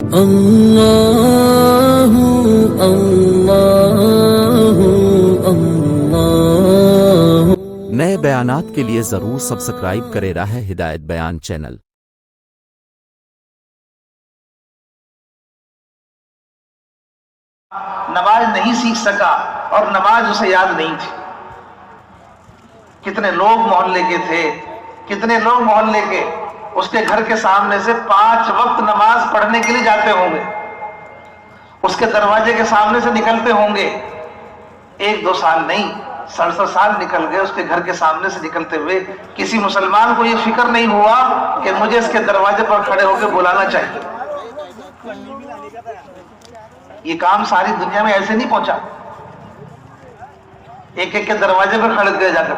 اللہ اللہ اللہ۔ نئے بیانات کے لیے ضرور سبسکرائب کرے راہ ہدایت بیان چینل۔ نماز نہیں سیکھ سکا اور نماز اسے یاد نہیں تھی۔ کتنے لوگ محلے کے تھے، کتنے لوگ محلے کے اس کے گھر کے سامنے سے 5 وقت نماز پڑھنے کے لیے جاتے ہوں گے، اس کے دروازے کے سامنے سے نکلتے ہوں گے۔ 1-2 سال نہیں، 67 سال نکل گئے اس کے گھر کے سامنے سے نکلتے ہوئے۔ کسی مسلمان کو یہ فکر نہیں ہوا کہ مجھے اس کے دروازے پر کھڑے ہو کے بلانا چاہیے۔ یہ کام ساری دنیا میں ایسے نہیں پہنچا، ایک ایک کے دروازے پر کھڑے گئے جا کر۔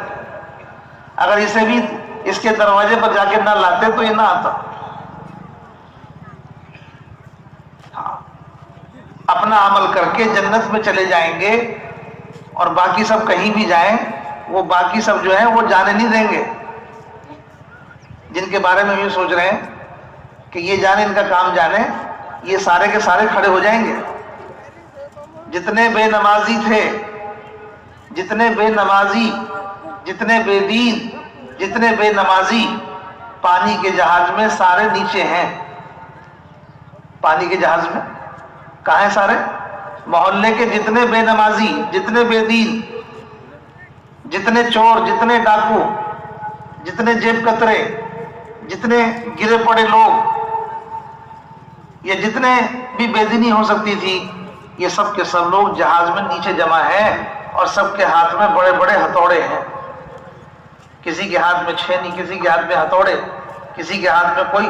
اگر اسے بھی اس کے دروازے پر جا کے نہ لاتے تو یہ نہ آتا۔ اپنا عمل کر کے جنت میں چلے جائیں گے اور باقی سب کہیں بھی جائیں، وہ باقی سب جو ہیں وہ جانے نہیں دیں گے۔ جن کے بارے میں یہ سوچ رہے ہیں کہ یہ جانے، ان کا کام جانے، یہ سارے کے سارے کھڑے ہو جائیں گے۔ جتنے بے نمازی تھے، جتنے بے نمازی، جتنے بے دین، جتنے بے نمازی پانی کے جہاز میں سارے نیچے ہیں۔ پانی کے جہاز میں کہاں ہیں سارے؟ محلے کے جتنے بے نمازی، جتنے بے دین، جتنے چور، جتنے ڈاکو، جتنے جیب کترے، جتنے گرے پڑے لوگ، یا جتنے بھی بے دینی ہو سکتی تھی، یہ سب کے سب لوگ جہاز میں نیچے جمع ہیں، اور سب کے ہاتھ میں بڑے بڑے ہتھوڑے ہیں۔ کسی کے ہاتھ میں چھینی، کسی کے ہاتھ میں ہتھوڑے، کسی کے ہاتھ میں کوئی،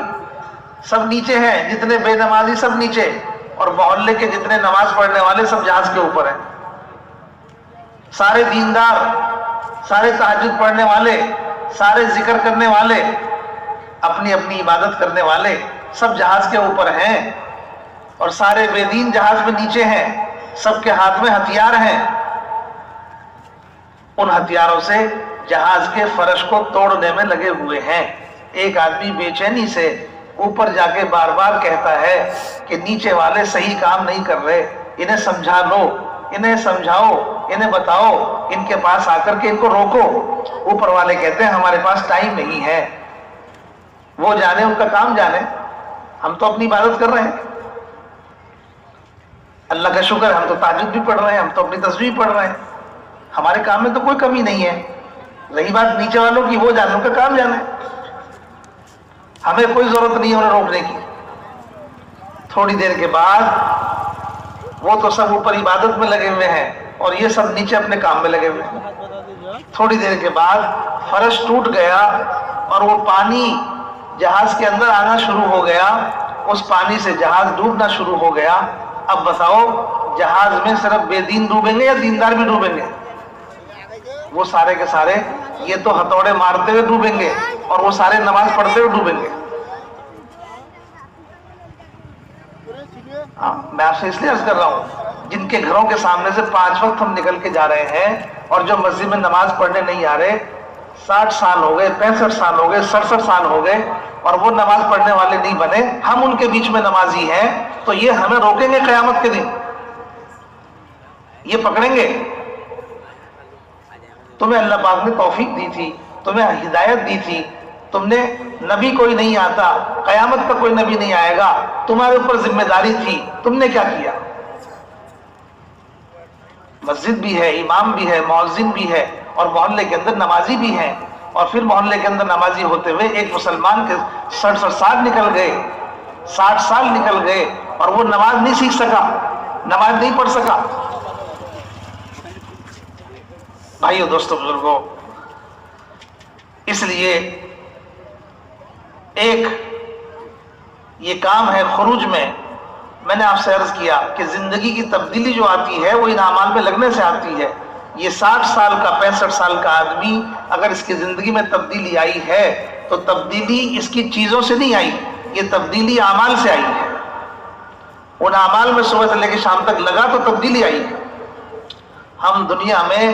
سب نیچے ہیں۔ جتنے بے نمازی سب نیچے، اور محلے کے جتنے نماز پڑھنے والے سب جہاز کے اوپر ہیں۔ سارے دیندار، سارے تہجد پڑھنے والے، سارے ذکر کرنے والے، اپنی اپنی عبادت کرنے والے سب جہاز کے اوپر ہیں، اور سارے بے دین جہاز میں نیچے ہیں۔ سب کے ہاتھ میں ہتھیار ہیں، ان ہتھیاروں سے جہاز کے فرش کو توڑنے میں لگے ہوئے ہیں۔ ایک آدمی بے چینی سے اوپر جا کے بار بار کہتا ہے کہ نیچے والے صحیح کام نہیں کر رہے، انہیں سمجھا لو، انہیں سمجھاؤ، انہیں بتاؤ، ان کے پاس آ کر کے ان کو روکو۔ اوپر والے کہتے ہیں ہمارے پاس ٹائم نہیں ہے، وہ جانے، ان کا کام جانے، ہم تو اپنی عبادت کر رہے ہیں۔ اللہ کا شکر، ہم تو تہجد بھی پڑھ رہے ہیں، ہم تو اپنی تسبیح پڑھ رہے ہیں، ہمارے کام میں تو کوئی کمی نہیں ہے۔ رہی بات نیچے والوں کی، وہ جانے، ان کا کام جانے، ہمیں کوئی ضرورت نہیں ہے انہیں روکنے کی۔ تھوڑی دیر کے بعد وہ تو سب اوپر عبادت میں لگے ہوئے ہیں اور یہ سب نیچے اپنے کام میں لگے ہوئے ہیں۔ تھوڑی دیر کے بعد فرش ٹوٹ گیا اور وہ پانی جہاز کے اندر آنا شروع ہو گیا، اس پانی سے جہاز ڈوبنا شروع ہو گیا۔ اب بتاؤ، جہاز میں صرف بے دین ڈوبیں گے یا دیندار بھی ڈوبیں گے؟ وہ سارے کے سارے، یہ تو ہتھوڑے مارتے ہوئے ڈوبیں گے اور وہ سارے نماز پڑھتے ہوئے ڈوبیں گے۔ میں آپ سے اس لیے عرض کر رہا ہوں، جن کے گھروں کے سامنے سے 5 وقت ہم نکل کے جا رہے ہیں اور جو مسجد میں نماز پڑھنے نہیں آ رہے، 60 سال ہو گئے، 65 سال ہو گئے، 67 سال ہو گئے، اور وہ نماز پڑھنے والے نہیں بنے، ہم ان کے بیچ میں نمازی ہیں، تو یہ ہمیں روکیں گے قیامت کے دن؟ یہ پکڑیں گے؟ تمہیں اللہ پاک نے توفیق دی تھی، تمہیں ہدایت دی تھی، تم نے، نبی کوئی نہیں آتا، قیامت کا کوئی نبی نہیں آئے گا، تمہارے اوپر ذمہ داری تھی، تم نے کیا کیا؟ مسجد بھی ہے، امام بھی ہے، مؤذن بھی ہے، اور محلے کے اندر نمازی بھی ہیں، اور پھر محلے کے اندر نمازی ہوتے ہوئے ایک مسلمان کے 67 سال نکل گئے، 60 سال نکل گئے، اور وہ نماز نہیں سیکھ سکا، نماز نہیں پڑھ سکا۔ بھائیو، دوستو، بزرگوں، اس لیے ایک یہ کام ہے خروج میں نے آپ سے عرض کیا کہ زندگی کی تبدیلی جو آتی ہے وہ ان اعمال میں لگنے سے آتی ہے۔ یہ 60 سال کا، 65 سال کا آدمی اگر اس کی زندگی میں تبدیلی آئی ہے تو تبدیلی اس کی چیزوں سے نہیں آئی، یہ تبدیلی اعمال سے آئی ہے۔ ان اعمال میں صبح سے لے کے شام تک لگا تو تبدیلی آئی ہے۔ ہم دنیا میں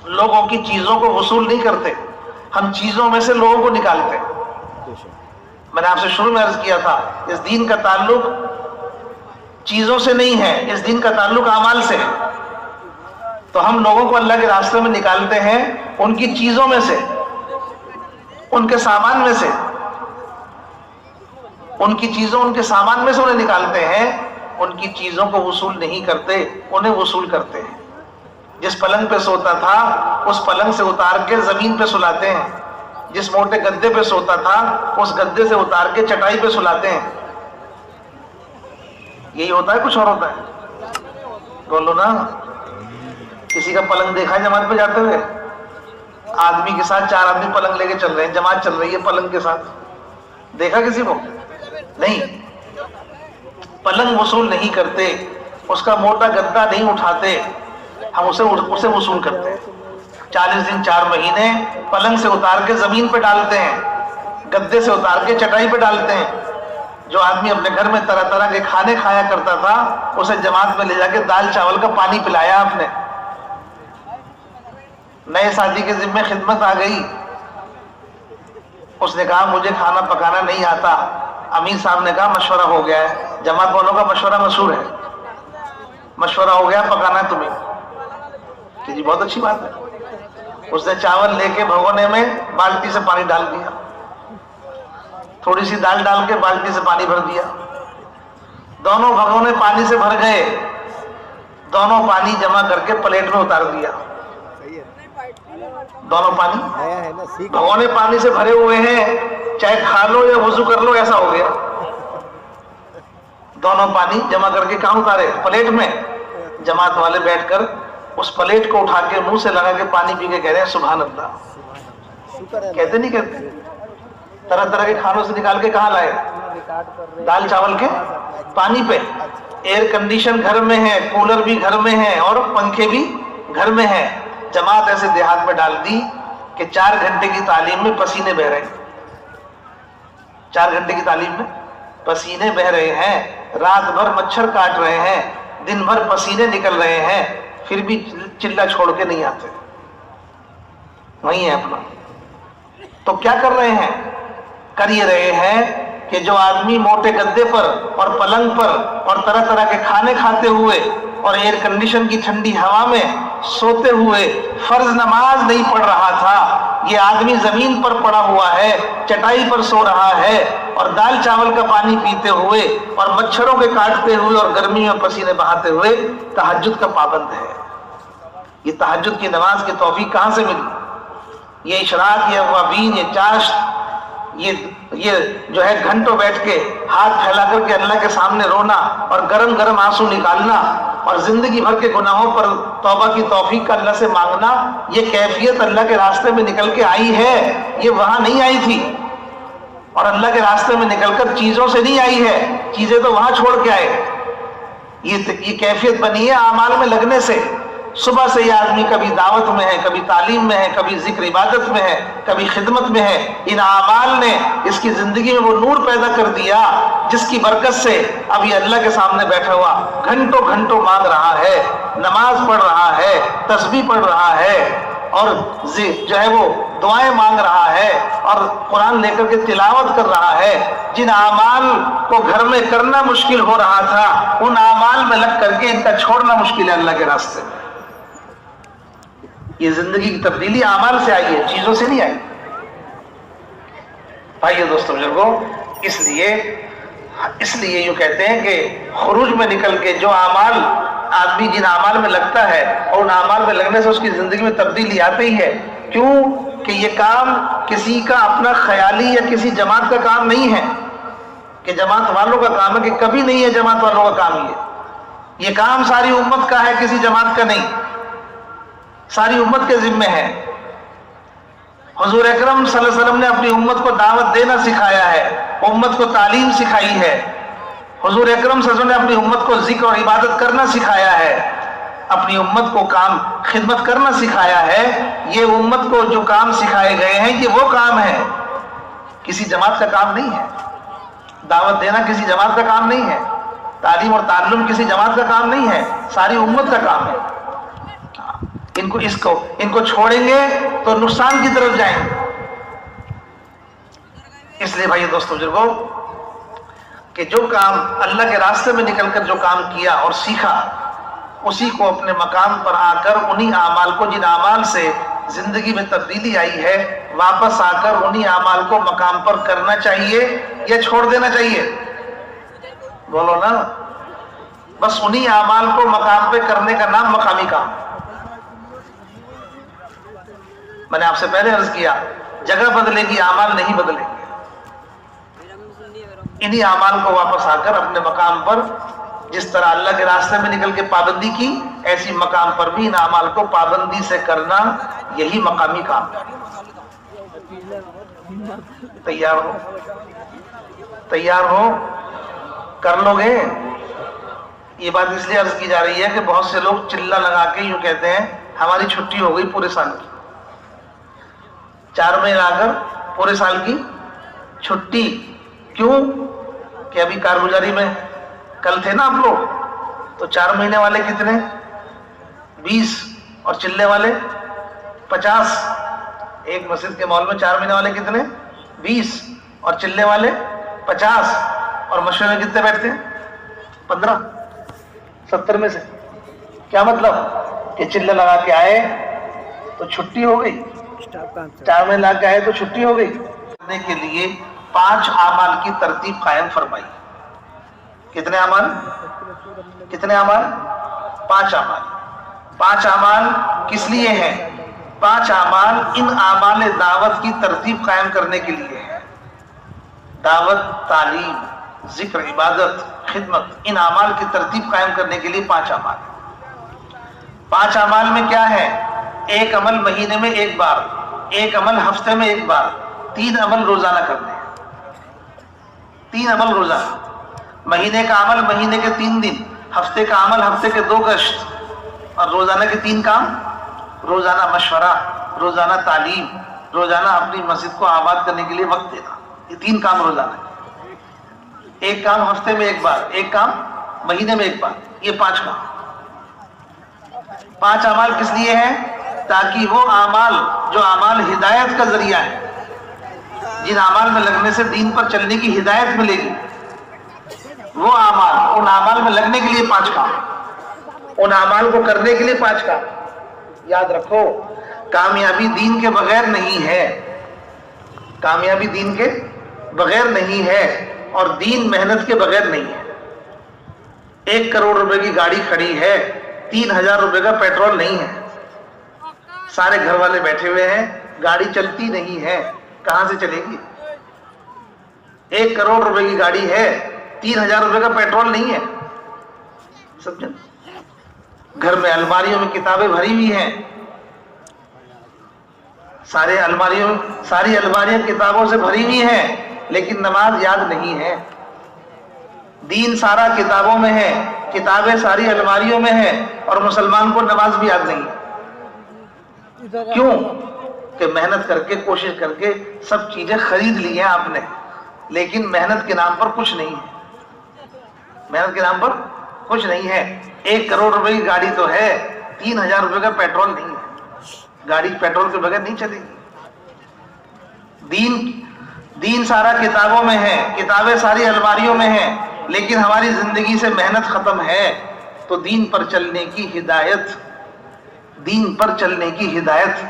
لوگوں کی چیزوں کو وصول نہیں کرتے، ہم چیزوں میں سے لوگوں کو نکالتے۔ میں نے آپ سے شروع میں عرض کیا تھا، اس دین کا تعلق چیزوں سے نہیں ہے، اس دین کا تعلق اعمال سے ہے۔ تو ہم لوگوں کو اللہ کے راستے میں نکالتے ہیں ان کی چیزوں میں سے، ان کے سامان میں سے، ان کی چیزوں ان کے سامان میں سے انہیں نکالتے ہیں، ان کی چیزوں کو وصول نہیں کرتے، انہیں وصول کرتے ہیں۔ جس پلنگ پہ سوتا تھا اس پلنگ سے اتار کے زمین پہ سلاتے ہیں، جس موٹے گدے پہ سوتا تھا اس گدے سے اتار کے چٹائی پہ سلاتے ہیں۔ یہی ہوتا ہے، کچھ اور ہوتا ہے؟ بولو نا، کسی کا پلنگ دیکھا ہے جماعت پہ جاتے ہوئے؟ آدمی کے ساتھ 4 آدمی پلنگ لے کے چل رہے ہیں، جماعت چل رہی ہے پلنگ کے ساتھ، دیکھا کسی کو؟ نہیں۔ پلنگ وصول نہیں کرتے، اس کا موٹا گدا نہیں اٹھاتے، ہم اسے وصول کرتے ہیں۔ 40 دن 4 مہینے پلنگ سے اتار کے زمین پہ ڈالتے ہیں، گدے سے اتار کے چٹائی پہ ڈالتے ہیں۔ جو آدمی اپنے گھر میں طرح طرح کے کھانے کھایا کرتا تھا اسے جماعت میں لے جا کے دال چاول کا پانی پلایا آپ نے۔ نئے ساتھی کے ذمہ خدمت آ گئی، اس نے کہا مجھے کھانا پکانا نہیں آتا، امیر صاحب نے کہا مشورہ ہو گیا ہے، جماعت والوں کا مشورہ مشہور ہے، مشورہ ہو گیا پکانا ہے تمہیں، کہ جی بہت اچھی بات ہے۔ اس نے چاول لے کے بھگونے میں بالٹی سے پانی ڈال دیا، تھوڑی سی دال ڈال کے بالٹی سے پانی بھر دیا، دونوں بھگونے پانی سے بھر گئے، دونوں پانی جمع کر کے پلیٹ میں اتار دیا۔ دونوں پانی بھگونے پانی سے بھرے ہوئے ہیں، چاہے کھا لو یا وضو کر لو، ایسا ہو گیا۔ دونوں پانی جمع کر کے کہاں اتارے؟ پلیٹ میں۔ جماعت والے بیٹھ کر اس پلیٹ کو اٹھا کے منہ سے لگا کے پانی پی کے کہہ رہے ہیں سبحان اللہ۔ کہتے نہیں کہتے؟ طرح طرح کے کھانوں سے نکال کے کہاں لائے؟ دال چاول کے پانی پہ۔ ایئر کنڈیشن گھر میں ہے، کولر بھی گھر میں ہے اور پنکھے بھی گھر میں ہیں۔ جماعت ایسے دیہات میں ڈال دی کہ 4 گھنٹے کی تعلیم میں پسینے بہ رہے ہیں، 4 گھنٹے کی تعلیم میں پسینے بہ رہے ہیں، رات بھر مچھر کاٹ رہے ہیں، دن بھر پسینے نکل رہے ہیں، پھر بھی چلہ چھوڑ کے نہیں آتے، وہی ہے اپنا۔ تو کیا کر رہے ہیں؟ کر یہ رہے ہیں کہ جو آدمی موٹے گدے پر اور پلنگ پر اور طرح طرح کے کھانے کھاتے ہوئے اور ایئر کنڈیشن کی ٹھنڈی ہوا میں سوتے ہوئے فرض نماز نہیں پڑھ رہا تھا، یہ آدمی زمین پر پڑا ہوا ہے، چٹائی پر سو رہا ہے اور دال چاول کا پانی پیتے ہوئے اور مچھروں کے کاٹتے ہوئے اور گرمی میں پسینے بہاتے ہوئے تہجد کا پابند ہے۔ یہ تہجد کی نماز کی توفیق کہاں سے ملی؟ یہ اشراق، یہ اوابین، یہ چاشت، یہ جو ہے گھنٹوں بیٹھ کے ہاتھ پھیلا کر کے اللہ کے سامنے رونا اور گرم گرم آنسو نکالنا اور زندگی بھر کے گناہوں پر توبہ کی توفیق کا اللہ سے مانگنا، یہ کیفیت اللہ کے راستے میں نکل کے آئی ہے، یہ وہاں نہیں آئی تھی۔ اور اللہ کے راستے میں نکل کر چیزوں سے نہیں آئی ہے، چیزیں تو وہاں چھوڑ کے آئے۔ یہ کیفیت بنی ہے اعمال میں لگنے سے۔ صبح سے یہ آدمی کبھی دعوت میں ہے، کبھی تعلیم میں ہے، کبھی ذکر عبادت میں ہے، کبھی خدمت میں ہے۔ ان اعمال نے اس کی زندگی میں وہ نور پیدا کر دیا جس کی برکت سے اب یہ اللہ کے سامنے بیٹھا ہوا گھنٹوں گھنٹوں مانگ رہا ہے، نماز پڑھ رہا ہے، تسبیح پڑھ رہا ہے اور جو ہے وہ دعائیں مانگ رہا ہے اور قرآن لے کر کے تلاوت کر رہا ہے۔ جن اعمال کو گھر میں کرنا مشکل ہو رہا تھا ان اعمال میں لگ کر کے ان کا چھوڑنا مشکل ہے اللہ کے راستے میں۔ یہ زندگی کی تبدیلی اعمال سے آئی ہے، چیزوں سے نہیں آئی۔ بھائیو دوستو بزرگوں، اس لیے یوں کہتے ہیں کہ خروج میں نکل کے جو اعمال آدمی جن اعمال میں لگتا ہے اور ان اعمال میں لگنے سے اس کی زندگی میں تبدیلی آتی ہی ہے۔ کیوں کہ یہ کام کسی کا اپنا خیالی یا کسی جماعت کا کام نہیں ہے کہ جماعت والوں کا کام ہے، کہ کبھی نہیں ہے جماعت والوں کا کام یہ کام ساری امت کا ہے، کسی جماعت کا نہیں، ساری امت کے ذمہ ہے۔ حضور اکرم صلی اللہ علیہ وسلم نے اپنی امت کو دعوت دینا سکھایا ہے، امت کو تعلیم سکھائی ہے۔ حضور اکرم صلی اللہ علیہ وسلم نے اپنی امت کو ذکر اور عبادت کرنا سکھایا ہے، اپنی امت کو کام خدمت کرنا سکھایا ہے۔ یہ امت کو جو کام سکھائے گئے ہیں یہ وہ کام ہے، کسی جماعت کا کام نہیں ہے۔ دعوت دینا کسی جماعت کا کام نہیں ہے، تعلیم اور تعلم کسی جماعت کا کام نہیں ہے، ساری امت کا کام ہے۔ ان کو چھوڑیں گے تو نقصان کی طرف جائیں گے۔ اس لیے بھائی دوستو بزرگوں، کہ جو کام اللہ کے راستے میں نکل کر جو کام کیا اور سیکھا، اسی کو اپنے مقام پر آ کر انہی اعمال کو، جن اعمال سے زندگی میں تبدیلی آئی ہے، واپس آ کر انہی اعمال کو مقام پر کرنا چاہیے یا چھوڑ دینا چاہیے؟ بولو نا۔ بس انہی اعمال کو مقام پہ کرنے کا نام مقامی کام۔ میں نے آپ سے پہلے عرض کیا، جگہ بدلے گی، اعمال نہیں بدلیں گے۔ انہی اعمال کو واپس آ کر اپنے مقام پر، جس طرح اللہ کے راستے میں نکل کے پابندی کی، ایسی مقام پر بھی ان اعمال کو پابندی سے کرنا، یہی مقامی کام ہے۔ تیار ہو؟ تیار ہو؟ کر لو گے؟ یہ بات اس لیے عرض کی جا رہی ہے کہ بہت سے لوگ چلہ لگا کے یوں کہتے ہیں ہماری چھٹی ہو گئی پورے سال کی، 4 مہینے لا کر پورے سال کی چھٹی۔ کیوں؟ کہ ابھی کارگزاری میں کل تھے نا آپ لوگ، تو 4 مہینے والے کتنے؟ 20، اور چلے والے 50۔ ایک مسجد کے مال میں 4 مہینے والے کتنے؟ 20، اور چلے والے 50۔ اور مشورے میں کتنے بیٹھتے ہیں؟ 15، 70 میں سے۔ کیا مطلب؟ کہ چلے لگا کے آئے تو چھٹی ہو گئی، 4 مہینے لگا کے آئے تو چھٹی ہو گئی۔ کرنے کے لیے 5 اعمال کی ترتیب قائم فرمائی۔ کتنے اعمال؟ کتنے اعمال؟ 5 اعمال۔ 5 اعمال کس لیے ہیں؟ 5 اعمال ان اعمال دعوت کی ترتیب قائم کرنے کے لیے ہے۔ دعوت، تعلیم، ذکر، عبادت، خدمت، ان اعمال کی ترتیب قائم کرنے کے لیے 5 اعمال۔ 5 اعمال میں کیا ہے؟ 1 عمل مہینے میں 1 بار، 1 عمل ہفتے میں 1 بار، 3 عمل روزانہ کرنے ہیں۔ 3 عمل روزانہ۔ مہینے کا عمل مہینے کے 3 دن، ہفتے کا عمل ہفتے کے 2 گشت، اور روزانہ کے 3 کام۔ روزانہ مشورہ، روزانہ تعلیم، روزانہ اپنی مسجد کو آباد کرنے کے لیے وقت دینا، یہ 3 کام روزانہ ہے۔ 1 کام ہفتے میں 1 بار، 1 کام مہینے میں 1 بار، یہ 5 کام۔ 5 اعمال کس لیے ہیں؟ تاکہ وہ اعمال جو اعمال ہدایت کا ذریعہ ہے، جن اعمال میں لگنے سے دین پر چلنے کی ہدایت ملے گی، وہ اعمال، ان اعمال میں لگنے کے لیے 5 کام، ان اعمال کو کرنے کے لیے 5 کام۔ یاد رکھو، کامیابی دین کے بغیر نہیں ہے، کامیابی دین کے بغیر نہیں ہے، اور دین محنت کے بغیر نہیں ہے۔ 1 کروڑ روپے کی گاڑی کھڑی ہے، 3000 روپے کا پیٹرول نہیں ہے، سارے گھر والے بیٹھے ہوئے ہیں، گاڑی چلتی نہیں ہے، کہاں سے چلے گی؟ 1 کروڑ روپے کی گاڑی ہے، 3000 روپے کا پیٹرول نہیں ہے، سمجھا؟ گھر میں الماریوں میں کتابیں بھری ہوئی ہیں، ساری الماریاں کتابوں سے بھری ہوئی ہیں، لیکن نماز یاد نہیں ہے۔ دین سارا کتابوں میں ہے، کتابیں ساری الماریوں میں ہیں، اور مسلمان کو نماز بھی یاد نہیں ہے۔ کیوں؟ کہ محنت کر کے، کوشش کر کے سب چیزیں خرید لی ہیں آپ نے، لیکن محنت کے نام پر کچھ نہیں ہے، محنت کے نام پر کچھ نہیں ہے۔ 1 کروڑ روپے کی گاڑی تو ہے، 3000 روپے کا پیٹرول نہیں ہے، گاڑی پیٹرول کے بغیر نہیں چلے گی۔ دین سارا کتابوں میں ہے، کتابیں ساری الماریوں میں ہیں، لیکن ہماری زندگی سے محنت ختم ہے، تو دین پر چلنے کی ہدایت، دین پر چلنے کی ہدایت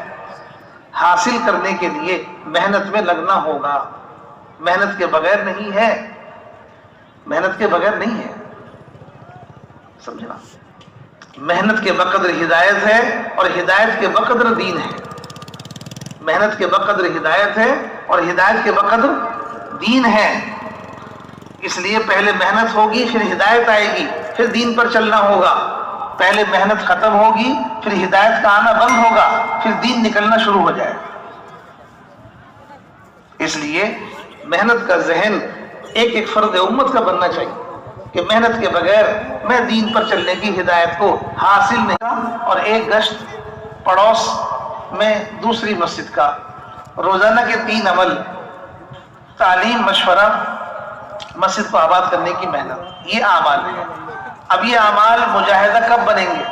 حاصل کرنے کے لیے محنت میں لگنا ہوگا۔ محنت کے بغیر نہیں ہے، محنت کے بغیر نہیں ہے، سمجھنا؟ محنت کے بقدر ہدایت ہے، اور ہدایت کے بقدر دین ہے۔ محنت کے بقدر ہدایت ہے، اور ہدایت کے بقدر دین ہے۔ اس لیے پہلے محنت ہوگی، پھر ہدایت آئے گی، پھر دین پر چلنا ہوگا۔ پہلے محنت ختم ہوگی، پھر ہدایت کا آنا بند ہوگا، پھر دین نکلنا شروع ہو جائے۔ اس لیے محنت کا ذہن ایک فرد امت کا بننا چاہیے کہ محنت کے بغیر میں دین پر چلنے کی ہدایت کو حاصل نہیں۔ اور 1 گشت پڑوس میں دوسری مسجد کا، روزانہ کے 3 عمل، تعلیم، مشورہ، مسجد کو آباد کرنے کی محنت، یہ اعمال ہیں۔ اب یہ اعمال مجاہدہ کب بنیں گے؟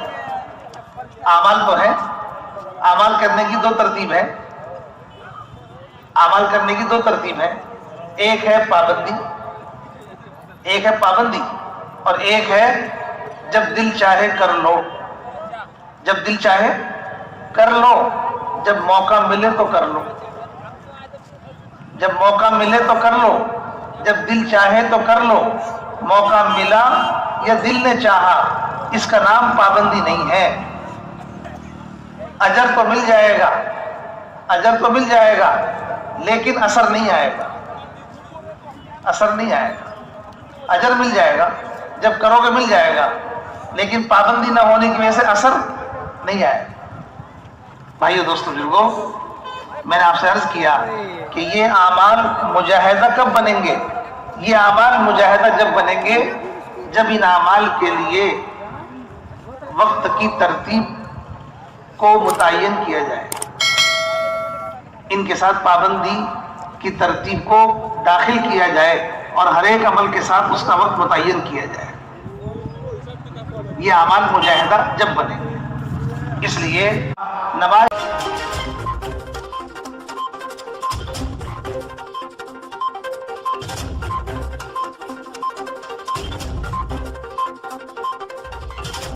اعمال تو ہے، اعمال کرنے کی 2 ترتیب ہے، اعمال کرنے کی 2 ترتیب ہے۔ ایک ہے پابندی، ایک ہے پابندی اور ایک ہے جب دل چاہے کر لو. جب دل چاہے کر لو، جب موقع ملے تو کر لو. جب موقع ملے تو کر لو، جب دل چاہے تو کر لو. موقع ملا یا دل نے چاہا، اس کا نام پابندی نہیں ہے. اجر تو مل جائے گا، اجر تو مل جائے گا، لیکن اثر نہیں آئے گا. اثر نہیں آئے گا. اجر مل جائے گا، جب کرو گے مل جائے گا، لیکن پابندی نہ ہونے کی وجہ سے اثر نہیں آئے گا. بھائیو دوستو بزرگوں، میں نے آپ سے عرض کیا کہ یہ اعمال مجاہدہ کب بنیں گے؟ یہ اعمال مجاہدہ جب بنیں گے جب ان اعمال کے لیے وقت کی ترتیب کو متعین کیا جائے، ان کے ساتھ پابندی کی ترتیب کو داخل کیا جائے اور ہر ایک عمل کے ساتھ اس کا وقت متعین کیا جائے. یہ اعمال مجاہدہ جب بنے گے. اس لیے نماز